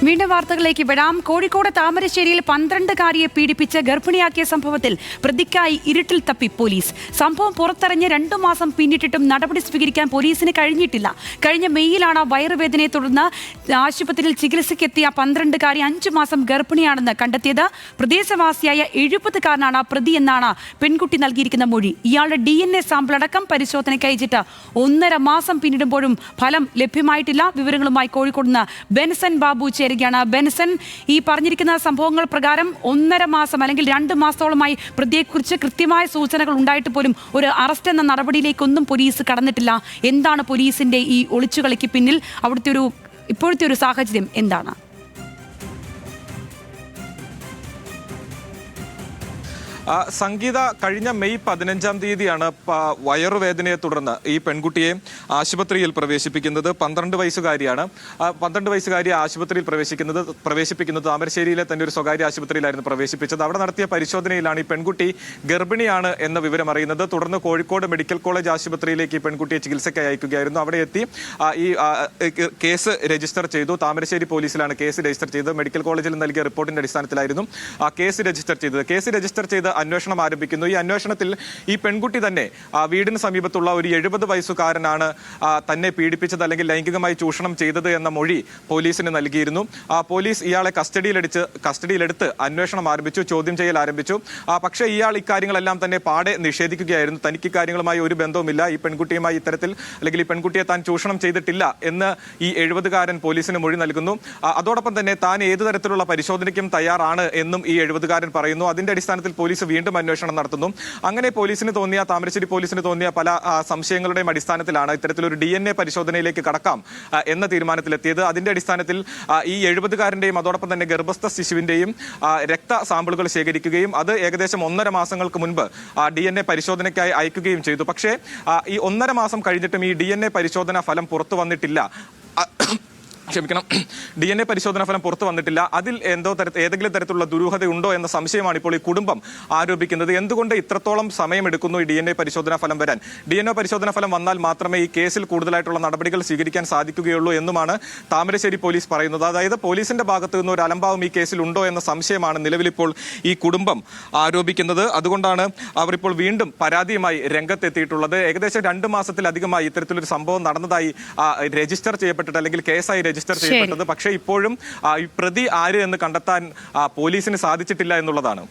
വീണ്ടും വാർത്തകളിലേക്ക് വിടാം. കോഴിക്കോട് താമരശ്ശേരിയിൽ 12-കാരിയെ പീഡിപ്പിച്ച് ഗർഭിണിയാക്കിയ സംഭവത്തിൽ പ്രതിക്കായി ഇരുട്ടിൽ തപ്പി പോലീസ്. സംഭവം പുറത്തറിഞ്ഞ് 2 മാസം പിന്നിട്ടിട്ടും നടപടി സ്വീകരിക്കാൻ പോലീസിന് കഴിഞ്ഞിട്ടില്ല. കഴിഞ്ഞ മെയ്യിലാണ് വയറുവേദനയെ തുടർന്ന് ആശുപത്രിയിൽ ചികിത്സയ്ക്കെത്തിയ 12-കാരി 5 മാസം ഗർഭിണിയാണെന്ന് കണ്ടെത്തിയത്. പ്രദേശവാസിയായ 70-കാരനാണ് പ്രതി എന്നാണ് പെൺകുട്ടി നൽകിയിരിക്കുന്ന മൊഴി. ഇയാളുടെ DNA സാമ്പിൾ അടക്കം പരിശോധനയ്ക്ക് അയച്ചിട്ട് 1.5 മാസം പിന്നിടുമ്പോഴും ഫലം ലഭ്യമായിട്ടില്ല. വിവരങ്ങളുമായി കോഴിക്കോട് നിന്ന് ബെൻസൺ ബാബു ചേരുകയാണ്. ബെൻസൺ, ഈ പറഞ്ഞിരിക്കുന്ന സംഭവങ്ങൾ പ്രകാരം 1.5 മാസം അല്ലെങ്കിൽ 2 മാസത്തോളമായി പ്രതിയെക്കുറിച്ച് കൃത്യമായ സൂചനകൾ ഉണ്ടായിട്ട് പോലും ഒരു അറസ്റ്റ് എന്ന നടപടിയിലേക്കൊന്നും പോലീസ് കടന്നിട്ടില്ല. എന്താണ് പോലീസിന്റെ ഈ ഒളിച്ചുകളിക്ക് പിന്നിൽ? അവിടുത്തെ ഇപ്പോഴത്തെ ഒരു സാഹചര്യം എന്താണ്? സംഗീത, കഴിഞ്ഞ മെയ് 15-ം തീയതിയാണ് വയറുവേദനയെ തുടർന്ന് ഈ പെൺകുട്ടിയെ ആശുപത്രിയിൽ പ്രവേശിപ്പിക്കുന്നത്. 12 വയസ്സുകാരിയാണ്. 12 വയസ്സുകാരിയെ ആശുപത്രിയിൽ പ്രവേശിപ്പിക്കുന്നത് താമരശ്ശേരിയിലെ തന്നെ ഒരു സ്വകാര്യ ആശുപത്രിയിലായിരുന്നു പ്രവേശിപ്പിച്ചത്. അവിടെ നടത്തിയ പരിശോധനയിലാണ് ഈ പെൺകുട്ടി ഗർഭിണിയാണ് എന്ന വിവരം അറിയുന്നത്. തുടർന്ന് കോഴിക്കോട് മെഡിക്കൽ കോളേജ് ആശുപത്രിയിലേക്ക് ഈ പെൺകുട്ടിയെ ചികിത്സയ്ക്കായി അയക്കുകയായിരുന്നു. അവിടെ എത്തി ഈ കേസ് രജിസ്റ്റർ ചെയ്തു. താമരശ്ശേരി പോലീസിലാണ് കേസ് രജിസ്റ്റർ ചെയ്തത്. മെഡിക്കൽ കോളേജിൽ നൽകിയ റിപ്പോർട്ടിന്റെ അടിസ്ഥാനത്തിലായിരുന്നു കേസ് രജിസ്റ്റർ ചെയ്തത്. കേസ് രജിസ്റ്റർ ചെയ്ത് അന്വേഷണം ആരംഭിക്കുന്നു. ഈ അന്വേഷണത്തിൽ ഈ പെൺകുട്ടി തന്നെ വീടിന് സമീപത്തുള്ള ഒരു 70 വയസ്സുകാരനാണ് തന്നെ പീഡിപ്പിച്ചത് അല്ലെങ്കിൽ ലൈംഗികമായി ചൂഷണം ചെയ്തത് എന്ന മൊഴി പോലീസിന് നൽകിയിരുന്നു. പോലീസ് ഇയാളെ കസ്റ്റഡിയിലെടുത്ത് അന്വേഷണം ആരംഭിച്ചു, ചോദ്യം ചെയ്യൽ ആരംഭിച്ചു. പക്ഷേ ഇയാൾ ഇക്കാര്യങ്ങളെല്ലാം തന്നെ പാടെ നിഷേധിക്കുകയായിരുന്നു. തനിക്ക് കാര്യങ്ങളുമായി ഒരു ബന്ധവുമില്ല, ഈ പെൺകുട്ടിയുമായി ഇത്തരത്തിൽ അല്ലെങ്കിൽ ഈ പെൺകുട്ടിയെ താൻ ചൂഷണം ചെയ്തിട്ടില്ല എന്ന് ഈ 70-കാരൻ പോലീസിന് മൊഴി നൽകുന്നു. അതോടൊപ്പം തന്നെ താൻ ഏതു തരത്തിലുള്ള പരിശോധനയ്ക്കും തയ്യാറാണ് എന്നും ഈ 70-കാരൻ പറയുന്നു. അതിന്റെ അടിസ്ഥാനത്തിൽ പോലീസ് വീണ്ടും അന്വേഷണം നടത്തുന്നു. അങ്ങനെ താമരശ്ശേരി പോലീസിന് തോന്നിയ പല സംശയങ്ങളുടെയും അടിസ്ഥാനത്തിലാണ് ഇത്തരത്തിലൊരു DNA പരിശോധനയിലേക്ക് കടക്കാം എന്ന തീരുമാനത്തിലെത്തിയത്. അതിന്റെ അടിസ്ഥാനത്തിൽ ഈ 70-കാരന്റെയും അതോടൊപ്പം തന്നെ ഗർഭസ്ഥ ശിശുവിന്റെയും രക്ത സാമ്പിളുകൾ ശേഖരിക്കുകയും അത് ഏകദേശം 1.5 മാസങ്ങൾക്ക് മുൻപ് DNA പരിശോധനയ്ക്കായി അയക്കുകയും ചെയ്തു. പക്ഷേ ഈ 1.5 മാസം കഴിഞ്ഞിട്ടും ഈ DNA പരിശോധന ഫലം പുറത്തു വന്നിട്ടില്ല. DNA പരിശോധനാ ഫലം പുറത്തു വന്നിട്ടില്ല. അതിൽ ഏതെങ്കിലും തരത്തിലുള്ള ദുരൂഹതയുണ്ടോ എന്ന സംശയമാണ് ഇപ്പോൾ ഈ കുടുംബം ആരോപിക്കുന്നത്. എന്തുകൊണ്ട് ഇത്രത്തോളം സമയമെടുക്കുന്നു ഈ DNA പരിശോധനാ ഫലം വരാൻ? DNA പരിശോധനാ ഫലം വന്നാൽ മാത്രമേ ഈ കേസിൽ കൂടുതലായിട്ടുള്ള നടപടികൾ സ്വീകരിക്കാൻ സാധിക്കുകയുള്ളൂ എന്നുമാണ് താമരശ്ശേരി പോലീസ് പറയുന്നത്. അതായത് പോലീസിന്റെ ഭാഗത്തു നിന്ന് ഒരു അലംഭാവം ഈ കേസിൽ ഉണ്ടോ എന്ന സംശയമാണ് നിലവിലിപ്പോൾ ഈ കുടുംബം ആരോപിക്കുന്നത്. അതുകൊണ്ടാണ് അവർ ഇപ്പോൾ വീണ്ടും പരാതിയുമായി രംഗത്തെത്തിയിട്ടുള്ളത്. ഏകദേശം 2 മാസത്തിലധികമായി ഇത്തരത്തിലൊരു സംഭവം നടന്നതായി രജിസ്റ്റർ ചെയ്യപ്പെട്ടിട്ട് അല്ലെങ്കിൽ കേസായി രജിസ്റ്റർ ചെയ്യപ്പെട്ടത്. പക്ഷേ ഇപ്പോഴും ഈ പ്രതി ആര് എന്ന് കണ്ടെത്താൻ പോലീസിന് സാധിച്ചിട്ടില്ല എന്നുള്ളതാണ്.